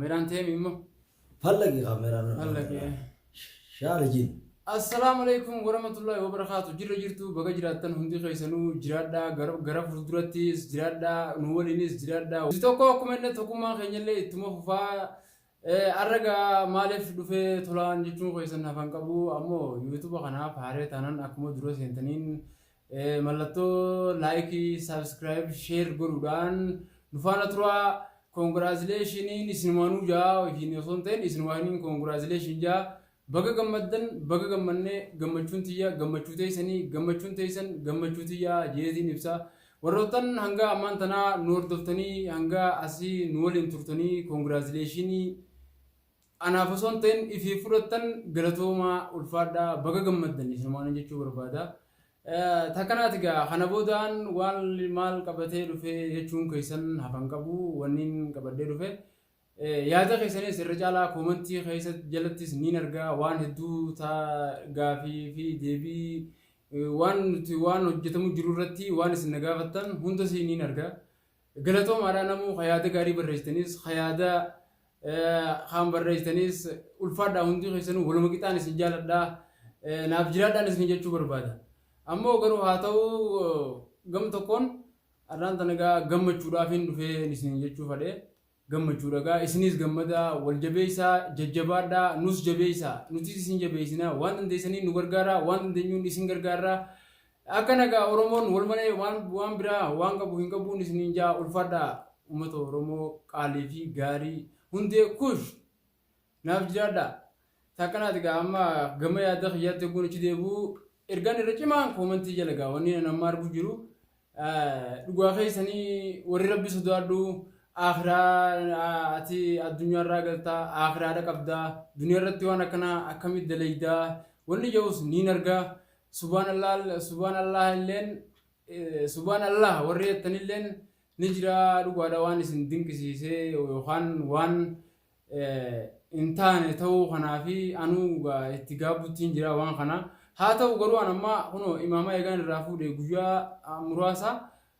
كاميران تيم إمه فلقي كاميرا فلقي شارجين. السلام عليكم ورحمة الله وبركاته. جرتو بقى جراتن هندي خيسنو جرادا غرب فدرتيس جرادا نولينيس جرادا وزتوكو كمان تكوما خينيلي تمو فا أرجع مالف دفع طلعان جتون خيسن هفان كابو أمو يوتيوب قناة فارة تانن أكمل دروس هنتنين ملتو لايكي سبسكرايب شير قرودان نفانا ترى congratulation isnwanu ja hini sonten isnwani congratulation ja baga gammadan baga gammanne gammachuntiya gammachuteysan gammachutiya jeedin ibsa warrotan hanga amantana nur doftani hanga asi nuwalin turtani congratulation ana fasonten ifi furatan galatoma ulfada baga gammadan isnwani jechu barbada takanaatiga xanaboodaan waan maal qabatee dhufe jechuun keessan hafan qabu wannin qabadee dhufe yaada keessanis irra caalaa koomentii keessa jalattis niin argaa waan hedduu gaafii fi deebii waan nuti waan hojjetamu jiru irratti waan isin gaafattan hundas niin argaa galatoomaadhaa namuu yaada gaarii barreessitanis yaada kaan barreessitanis ulfaadhaa hundi keessanuu waluma qixaan isin jaaladhaa naaf jiraadhaan isin jechuu barbaada. Ammoo garuu haa ta'u gam tokkoon arraan tanagaa gammachuudhaafin dhufee isin jechuu fadhe gammachuudhagaa isinis gammada wal jabeessaa jajjabaadhaa nus jabeessaa nuti isin jabeessinaa waan dandeessanii nu gargaaraa waan dandeenyuun isin gargaaraa akka nagaa Oromoon wal malee waan biraa waan qabu hin qabuun isin jaa ulfaadhaa uummata Oromoo qaalii fi gaarii hundee kush naaf jiraadhaa takkanaati gaa amma gama yaada xiyyaatti kun ichi deebuu ergan irra cimaan koomentii jala gaa wanni nama argu jiru dhugaa keessanii warri rabbi sodaadhu akhiraa ati addunyaa irraa galtaa akhiraadha qabdaa duniyaa irratti waan akkana akkamitti dalaydaa wanni jedhus niin argaa subhaanallah illeen subhaanallah warri jettanilleen ni jira dhugaadha waan isin dinqisiisee yookaan waan in taane ta'uu kanaafi anuu itti gaabuttiin jira waan kana haa ta'u garuu amma kuno imaama eegan irraa fuudhee guyyaa muraasa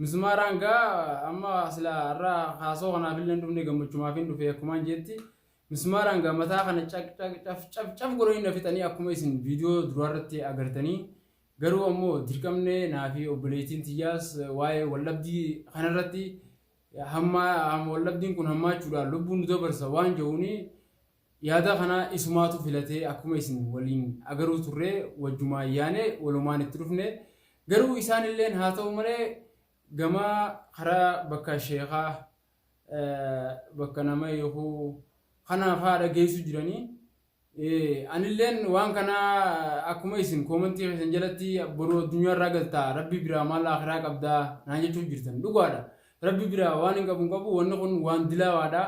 mismaaraan gaa amma asla irraa haasoo kanaaf illee dhufne gammachumaaf hin dhufe akkumaan jeetti mismaaraan gaa mataa kana caf godhanii na fixanii akkuma isin viidiyoo duraarratti agartanii garuu ammoo dirqamne naafi obboleettiin tiyyaas waa'ee wallabdii kanarratti wallabdiin kun hammaachuudhaan lubbuun nu dabarsa waan jehuuni yaada kana isumaatu filatee akkuma isin waliin agaruu turre wajjumaa yaane walumaan itti dhufne garuu isaan illeen haa ta'u malee gama karaa bakka sheekaa bakka nama yookiin kanaaf haadha geessu jiranii anilleen waan kana akkuma isin koomentii keessan jalatti boroo addunyaa irraa galtaa rabbi biraa maal akhiraa qabdaa naan jechuun jirtan dhugaadha rabbi biraa waan hin qabu wanni kun waan dilaawaadha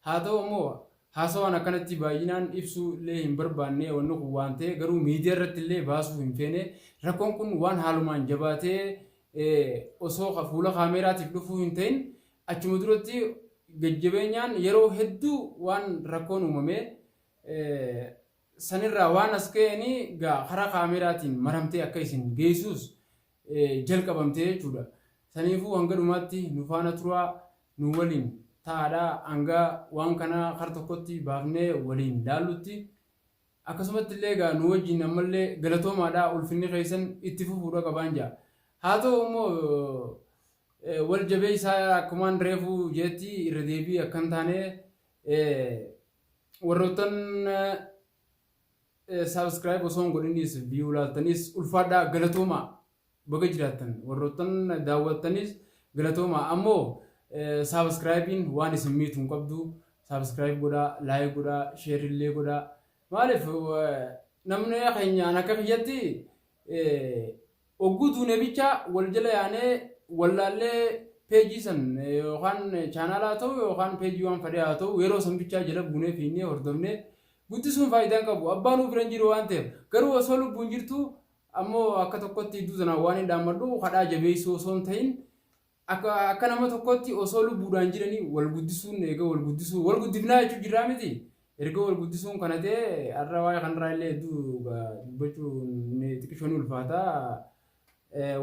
haa ta'u ammoo haasawaan akkanatti baay'inaan ibsuu illee hin barbaanne wanni kun waan ta'e garuu miidiyaa irratti illee baasuu hin feene rakkoon kun waan haalumaan jabaatee osoo fuula kaameraatiif dhufuu hin ta'in achuma duratti gajjabeenyaan yeroo hedduu waan rakkoon uumame sanirraa waan as ka'anii karaa kaameraatiin maramtee akka isin geessuus jalqabamtee jechuudha. Saniifuu hanga dhumaatti nu faana turaa nu waliin taadha hanga waan kana kar tokkotti baafnee waliin laallutti akkasumatti illee gaa nu wajjin ammallee galatoomaadhaa ulfinni keessan itti fufuudha qabaan jaa haa ta'u immoo wal jabeessaa akkumaan reefuu jeetti irra deebii akkan taane warroottan subscribe osoo hin godhinis view laaltanis ulfaadhaa galatoomaa baga jiraattan warroottan daawwattanis galatoomaa ammoo subscribing waan isin miituun qabdu subscribe godhaa like godhaa share illee godhaa maaliif namni keenyaan akka kiyyatti ogguu duune bicha wal jala yaanee wallaallee peejii san yookaan chaanaalaa ta'u yookaan peejii waan fadhee haa ta'u yeroo san bichaa jala buunee fiinnee hordofnee guddisuun faayidaan qabu abbaan biran jiru waan ta'eef garuu osoo lubbuun jirtu ammoo akka tokkotti iddoo sanaa waan hin dhaammadhu kadhaa jabeessuu osoo hin ta'in akka nama tokkotti osoo lubbuudhaan jiranii wal guddisuun eega wal guddifnaa jechuun jirraa miti erga wal guddisuun kana ta'e har'a waa'ee kanarraa illee hedduu dubbachuun xiqqishoon ulfaataa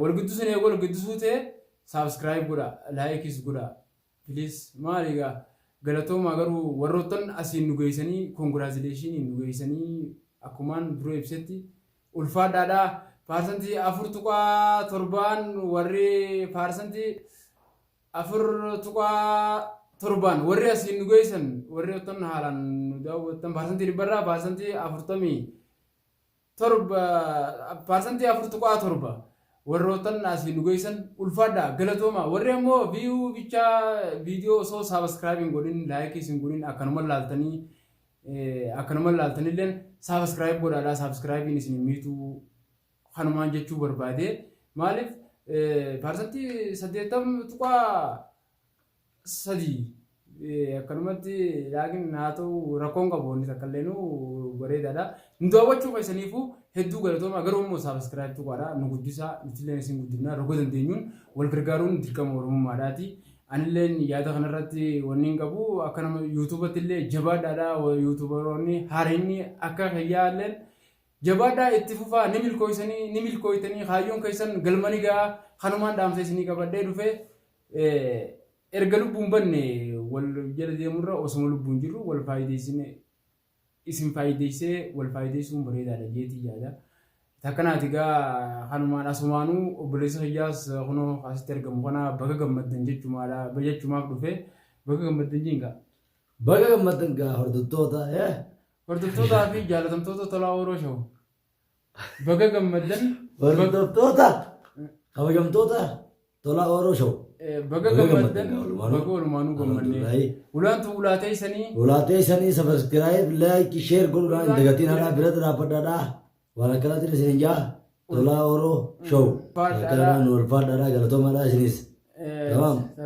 wal guddisuun eega wal guddisuu ta'e subscribe godha like godha please maaliigaa galatooma garuu warroottan asiin nu geessanii koongiraasileeshinii nu geessanii akkumaan dura ibsetti ulfaadhaadhaa paarsantii 4.7 warri paarsantii 4.7 warri asiin nu geessan warri ottan haalaan nu daawwattan paarsantii dhibbarraa paarsantii 4.7 warroottan asiin nu geessan ulfaadhaa galatooma warri ammoo viyuu bichaa viidiyoo osoo saabskraayibin godhin laayikii isin godhin akkanuma laaltanilleen saabskraayib godhaadhaa saabskraayibiin isin miituu kanumaan jechuu barbaade maaliif paarsantii 8.3 akkanumatti laakiin haa ta'u rakkoon qabu wanni takkalleenuu bareedaadha nu daawwachuu keessaniifuu hedduu galatooma garuu immoo saabskraayib tuqaadha nu guddisaa nutilleen isin guddifnaa roga dandeenyuun wal gargaaruun dirqama oromummaadhaati anilleen yaada kanarratti wanni hin qabu akka nama yuutuubatti illee jabaadhaadha yuutuubaroonni haareenni akka fayyaalleen jabaadhaa itti fufaa ni milkooytanii kaayyoon keessan galmanii gaa kanumaan dhaamsa isinii qabadhee dhufe erga lubbuun banne wal jala deemurra osuma lubbuun jirru wal faayideessine isin faayideessee wal faayideessuun bareedaadha jeetii yaada. Takkanaati gaa kanumaan asumaanuu obboleessa fayyaas kunoo asitti argamu kana baga gammaddan jechumaaf dhufe baga gammaddan jiingaa. Baga gammaddan gaa Hordoftootaa fi jaalatamtoota tolaa Oroo Shawuu. Baga gammaddan. Hordoftoota kabajamtoota tolaa Oroo Shawuu. Baga gammaddan baga walumaanuu gammannee. Ulaatee isanii sabaskiraayib laayikii sheer godhuudhaan dagatiin haadhaa bira dhaabbadhaadhaa. Waan akkanatti isin jaa tolaa Oroo Shawuu. Akkanaan ulfaadhaadhaa galatoomaadhaa isinis.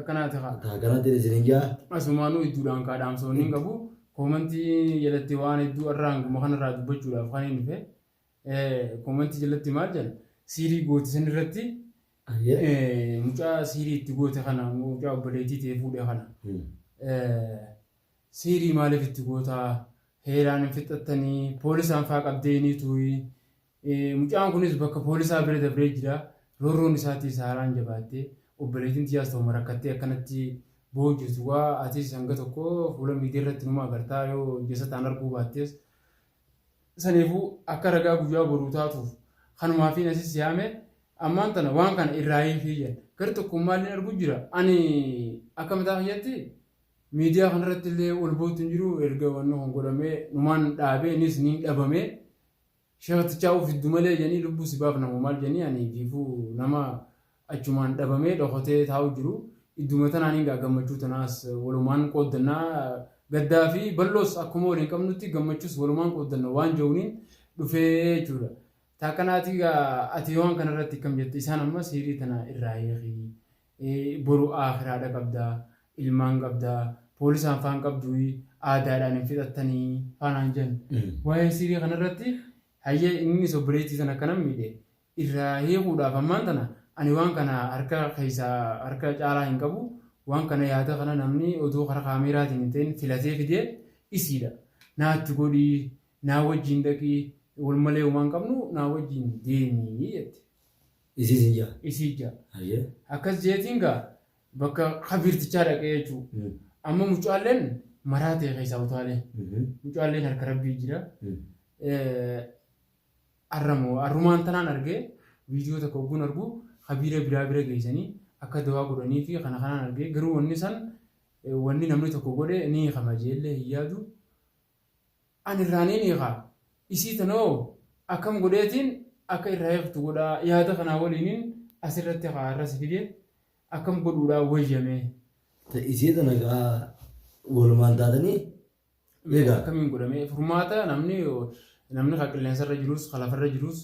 Akkanatti isin jaa. Asumaanuu idduudhaan kaadhaamsoonni hin qabu. Komantii jalatti waan hedduu irraan kanarraa dubbachuudhaaf kan hin dhufe komantii jalatti maal jedha siirii gootisan irratti mucaa siirii itti goote kana mucaa obboleettii ta'e fuudhe kana siirii maaliif itti gootaa heeraan hin fixattanii poolisaan faa qabdeeniitu mucaan kunis bakka poolisaa bira dabree jira roorroon isaatii saaraan jabaattee obboleettiin tiyyaas ta'u marakkattee akkanatti boojjitu waa ati sanga tokko fuula miidiyaa irratti numa agartaa yoo jeessa ta'an arguu baattees saniifuu akka ragaa guyyaa boruu taatuuf kanumaa fi asis yaame ammaan tana waan kana irraa hin fiiyyan gara tokkoon maaliin arguu jira ani akka mataa fayyatti miidiyaa kanarratti illee ol bootu hin jiru erga wanni hongodhamee numaan dhaabee innis ni dhabamee sheekatichaa ofiddu malee janii lubbuu si baaf namu maal janii ani fiifuu nama achumaan dhabamee dhokotee taa'u jiru. Idduma tanaan hin gammachuu tanaas walumaan qooddannaa gaddaa fi balloos akkuma waliin qabnutti gammachuus walumaan qooddanna waan jiruuniin dhufee jechuudha. Taakanaati ati waan kanarratti akkam jette isaan amma siirii tana irraa eegi boru akhiraadha qabdaa ilmaan qabdaa poolisaan faan qabdu aadaadhaan hin fixattanii faanaan jennu. Waa'ee siirii kanarratti hayyee inni obboleettii sana akkanam miidhe irraa eeguudhaaf ammaan tana. Ani waan kana harka caalaa hin qabu waan kana yaada kana namni oduu karaa kaameraatiin hin ta'in filatee fidee isiidha. Naatti godhii naa wajjin dhaqii wal malee waan qabnu naa wajjin deemii jette. Isii jaa. Akkas jeetiin gaa bakka kabirtichaa dhaqee jechuudha. Amma mucaalleen maraa ta'e keessaa utaalee mucaalleen harka rabbii jira. Arrumaan tanaan argee viidiyoo tokko ogguun argu. Habiira bira geessanii akka dawaa godhanii fi kana kanaan argee garuu wanni namni tokko godhe ni hiikama jeellee hin yaadu. Ani irraa ni hiikaa. Isii tanoo akkam godheetiin akka irraa hiiktu godhaa yaada kanaa waliiniin asirratti haarras fidee akkam godhuudhaan wayyamee. Isii tana walumaan taatanii akkamiin godhamee furmaata namni qilleensarra jirus lafarra jirus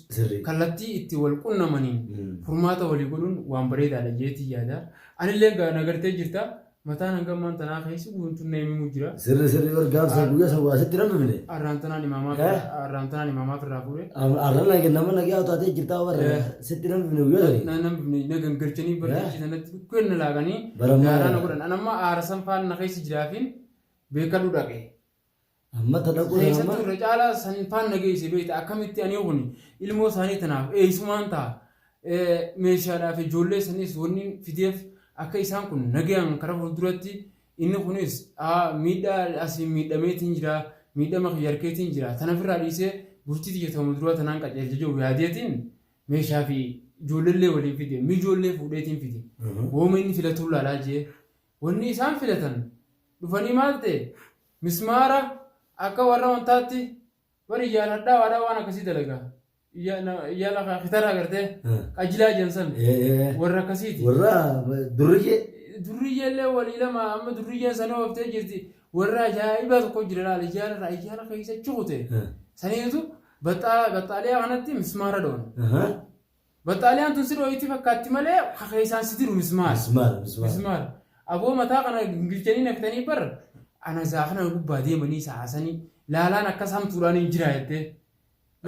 kallattii itti wal qunnamaniin furmaata walii godhuun waan bareedaadha jeetii yaada. Anillee nagartee jirta mataan hangammaan tanaa keessi guutuun neemimuu jira. Sirri gargaarsa guyyaa sabaa asitti namni arraantanaan imamaaf irraa fuudhe. Arraan nama nagaa taatee jirtaa warra sitti namni guyyaa sanii. Namni nagangarchanii barreessisanatti kenna laaqanii gaaraana godhan. Anamma aarsan faan na keessa jiraafiin beekaduu dhaqee. Amma tadaquu keessattuu irra caalaa sanfaan nageesse beekta akkamitti ani kun ilmoo isaanii tanaaf eessumaan ta'a meeshaadhaaf ijoollee sanis wanni fideef akka isaan kun nagaan karaa fuulduratti inni kunis miidhaa asii miidhameetiin jira miidhama yarkeetiin jira tanafirraa dhiisee bultii xiyyeeffama duraa tanaan qajeelcha jiru yaadeetiin meeshaa fi ijoollee waliin fide mijoollee fuudheetiin fide wooma inni filatu laalaa jee wanni isaan filatan dhufanii maal ta'e mismaara akka warra wantaatti bari yaaladhaa waadhaa waan akkasii dalagaa yaala khitara agartee qajilaa jensan warra akkasiiti warra durriyyee walii lama amma durriyyeen sana oftee jirti warra ajaa'ibaa tokko jira laala ijaala keessa cuqute saniitu baxxaaliyaa kanatti mismaara doon baxxaaliyaan tun sidoo itti fakkaatti malee keessaan sidiru mismaara aboo mataa kana gilchanii naftanii bar ana zaafana gubbaa deemanii saasanii laalaan akkas hamtuudhaan hin jira jettee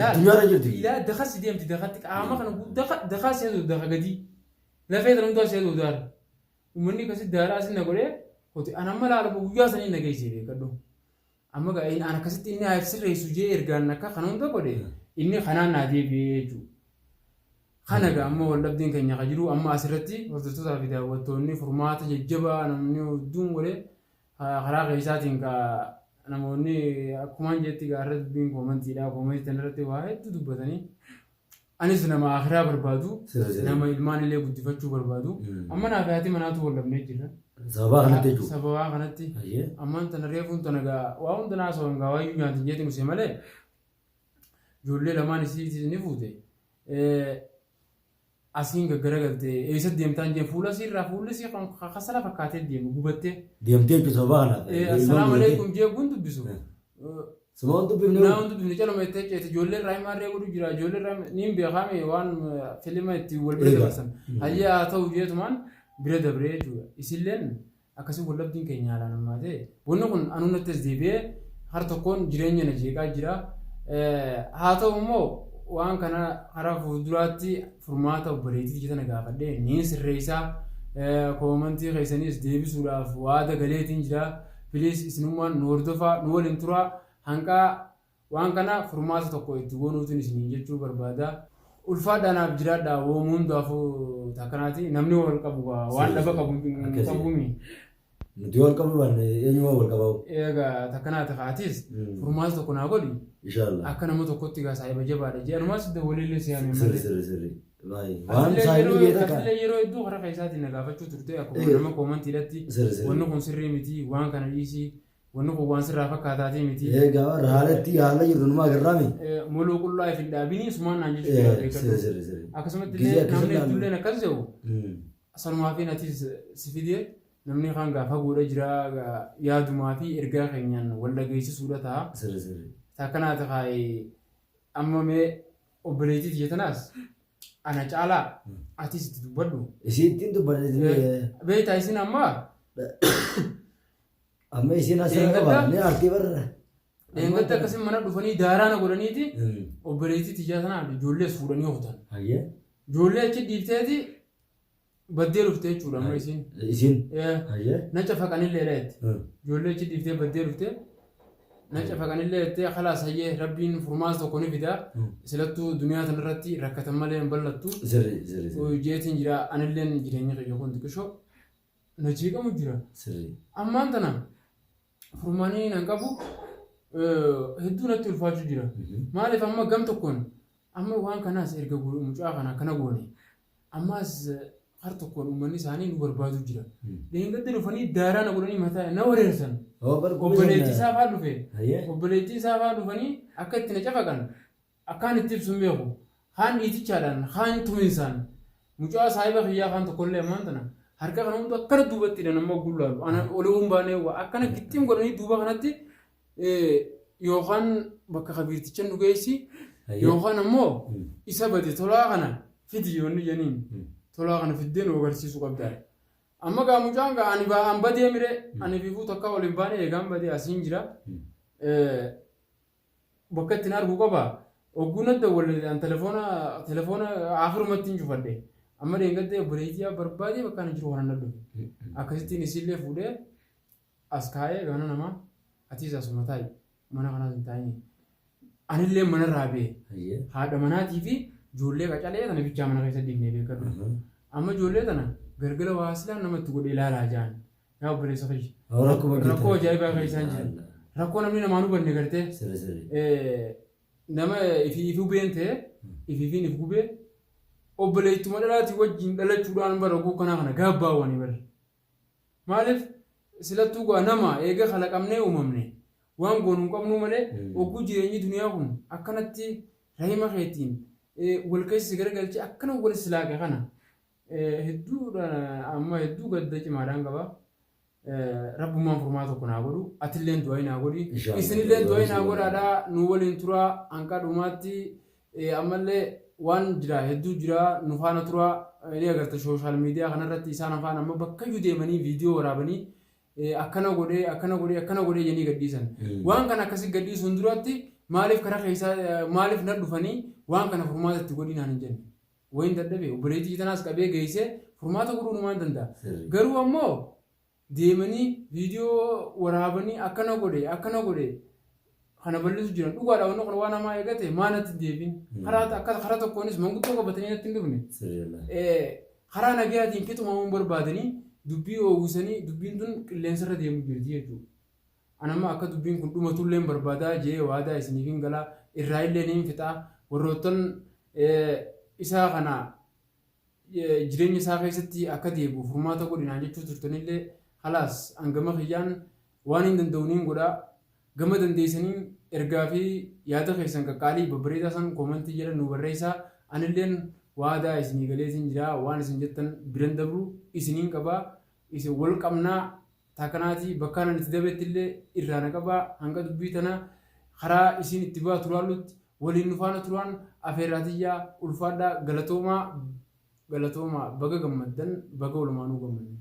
addunyaarra jirti ilaa dakas deemti dakatti qaama kana dakaa seetu daka gadii lafee tanumtaa seetu daara uummanni akkasitti daaraa sinna godhee hooti ana amma laala guyyaa sanii nageessee beekadhu amma ga'een ana akkasitti inni haaf sirreessu jee ergaan akka kana hunda godhe inni kanaan naa deebi'ee jechuudha. Kana gaa amma waldhabdeen keenya ka jiru amma asirratti hordoftoota fi daawwattoonni furmaata jajjabaa namni hedduun godhe karaa keessaatiin ka namoonni akkumaan jetti gaarra dubbiin koomantiidha koomantii tanarratti waa hedduu dubbatanii anis nama akhiraa barbaadu nama ilmaan illee guddifachuu barbaadu amma naaf haati manaatu waldhabnee jira. Sababaa kanatti ammaan tana reefuun tana gaa waa hunda naasoo gaa waayyuu nyaatin jeetiin usee malee ijoollee lamaan isii ni fuute. Asiin gaggaragaltee eessa deemtaan jeen fuula siirraa fuulli sii kasala fakkaatee deemu gubattee. Deemtee jechuun sababa kana. Assalaamu alaikum jee kun dubbisu. Sababa dubbifne. Naa dubbifne calama itti jeeti ijoollee raayimaa reeguudhu jira ijoollee raayimaa niin beekame waan filima itti wal bira dabarsan. Hayyee haa ta'u jeetumaan bira dabree jechuudha. Isilleen akkasii waldhabdiin keenya haalaan ammaa ta'e. Wanni kun anuunattis deebi'ee har tokkoon jireenya na jeeqaa jira. Haa ta'u immoo waan kana karaa fuulduraatti furmaata obboleettii jeta na gaafadhee niin sirreessaa koomantii keessaniis deebisuudhaaf waada galeetiin jira filiis isinummaan nu hordofaa nu waliin turaa hanqaa waan kana furmaata tokko itti goonuutiin isiniin jechuu barbaada. Ulfaadhaanaaf jiraadhaa woomuu hundaafuu takkanaati namni wal qabu waan dhaba qabuumi. Nuti wal qabu waan eenyuma wal qabaa'u. Egaa takkanaati kaatis furmaata tokko naa godhi. Akka nama tokkotti gaa saayiba jabaadha jee anumaas waliillee siyaamee malee. Waan saayinii beektaa kan. Yeroo hedduu karaa keessaatiin na gaafachuu turte akkuma nama koomantiidhatti wanni kun sirrii miti waan kana dhiisii wanni kun waan sirraa fakkaataatii miti. Egaa haalatti haala jirru numaa agarraami. Moloo qullaa fi dhaabinii sumaan naan jechuudha. Akkasumatti illee namni hedduulleen akkas jedhu sanumaa fi natis si fidee namni kan gaafa godha jira yaadumaa fi ergaa keenyaan wal dhageessisuudha ta'a. Takkanaati kaayee amma mee obboleettii jettanaas ana caalaa atis itti dubbadhu. Isiin dubbadhu. Beektaa isin amma isin asirra qaba ni argee barra. Deemgatta akkasii mana dhufanii daaraana godhaniiti obboleettii jettanaaf ijoollees fuudhanii hootan. Ijoollee achi dhiifteeti baddee dhuftee jechuudha amma isin. Nacha faqanillee dheetti. Ijoollee achi dhiiftee baddee dhuftee. Nacha faqanillee jettee khalaas hayyee rabbiin furmaata tokko ni fida. Silattuu duniyaa tanarratti rakkatan malee hin bal'attu. Jeetiin jira anilleen jireenya kiyya kun xiqqishoo na jeeqamu jira. Ammaan tana furmaanii nan qabu hedduu natti ulfaachuu jira. Maaliif amma gam tokkoon amma waan kanaas erga mucaa kana akkana goone ammaas har tokkoon uummanni isaanii nu barbaadu jira. Deengatti dhufanii daaraa na godhanii mataa na wareersan. Obboleettii isaa fa'aa dhufe. Obboleettii isaa fa'aa dhufanii akka itti na cafaqan akkaan itti ibsu hin beeku. Haan dhiitichaadhaan haan tuminsaan mucaa saayiba kiyyaa kaan tokkollee ammaan tana harka kana hundu akkana duubatti hidhan amma gullaalu. Ana olii humbaanee akkana gittiin godhanii duuba kanatti yookaan bakka kabiirticha nu geessi yookaan ammoo isa bade tolaa kana fidi yoonni jeniin. Tolaa kana fiddeen agarsiisuu qabdaa. Amma gaa mucaan gaa ani ba'aan badee mire ani fiifuu takka waliin baane eegaan badee asiin jira. Bakka ittiin arguu qaba. Ogguun adda walidhaan telefoona afurumatti hin cufadhe. Amma deengatti obboleettii barbaadee bakka ani jiru waan adda dhufe. Akkasittiin isillee fuudhee as kaa'ee gaana namaa atiis asuma taa'i mana kanaas hin taa'ini. Anillee mana raabee haadha manaatii fi ijoollee qacalee tana bichaa mana keessa diignee beekadhu. Amma ijoollee tana gargara waasilaan namatti godhee ilaalaa jaan. yaa obboleessa fayyi. Rakkoo ajaa'ibaa kan isaan jiran. Rakkoo namni namaa nu banne gartee nama ifi hubeen ta'e ifiifiin if gubee obboleettuma dhalaatii wajjin dhalachuudhaan bara oguu kana gaabbaawwanii bara. Maaliif silattuu gaa nama eega kalaqamnee uumamne waan goonuu qabnu malee oguu jireenyi duniyaa kun akkanatti rahima keetiin wal keessa garagalchee akkana wal silaaqe kana hedduudha amma hedduu gadda cimaadhaan qaba. Rabbumaan furmaa tokko naa godhu atilleen du'aa naa godhi isinilleen du'aa naa godhaadhaa nu waliin turaa hanqa dhumaatti ammallee waan jira hedduu jira nu faana turaa ni agarta sooshaal miidiyaa kanarratti isaan afaan amma bakka iyyuu deemanii viidiyoo waraabanii akkana godhee jennii gadhiisan waan kana akkasii gadhiisuun duratti maaliif karaa keessaa maaliif na dhufanii waan kana furmaata itti godhinaan hin jenne wayin dadhabe obboleettii tanaas qabee geessee furmaata godhuu numaan danda'a garuu ammoo deemanii viidiyoo waraabanii akkana godhe kana bal'isu jiran dhugaadha wanni kun waan namaa eegate maanatti deebiin karaa tokkoonis manguddoo qabatanii natti hin dhufne karaa nagayaatiin fixumamuun barbaadanii dubbii oowwisanii dubbiin tun qilleensarra deemu jirti jechuudha. Anamma akka dubbiin kun dhumatullee barbaadaa jee waadaa isiniif hin galaa irraa illee ni fixaa warroottan isaa kana jireenya isaa keessatti akka deebi'u furmaata godhinaan jechuu turtanillee halaas hangama kiyyaan waan hin danda'uuniin godhaa gama dandeessaniin ergaa fi yaada keessan qaqqaalii babbareedaa san koomantii jedhan nu barreessaa anilleen waadaa isinii galeetiin jira waan isin jettan biran dabru isiniin qabaa isin wal qabnaa taakanaati bakka nan itti dabeettillee irraana qabaa hanga dubbii tana karaa isin itti baatu laallutti waliin nu faana turaan afeerraatiyyaa ulfaadhaa galatoomaa baga gammaddan baga olumaanuu gammaddan.